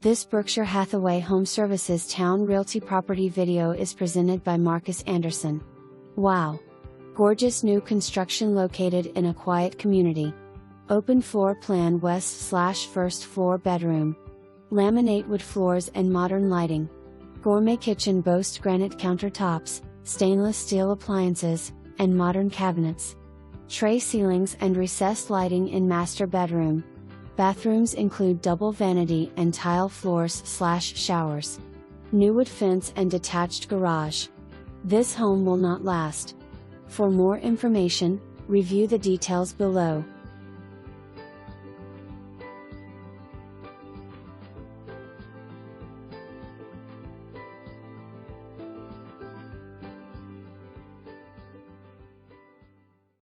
This Berkshire Hathaway HomeServices Towne Realty property video is presented by Marcus.Anderson. Wow! Gorgeous new construction located in a quiet community. Open floor plan west/first floor bedroom. Laminate wood floors and modern lighting. Gourmet kitchen boasts granite countertops, stainless steel appliances, and modern cabinets. Tray ceilings and recessed lighting in master bedroom. Bathrooms include double vanity and tile floors/showers. New wood fence and detached garage. This home will not last. For more information, review the details below.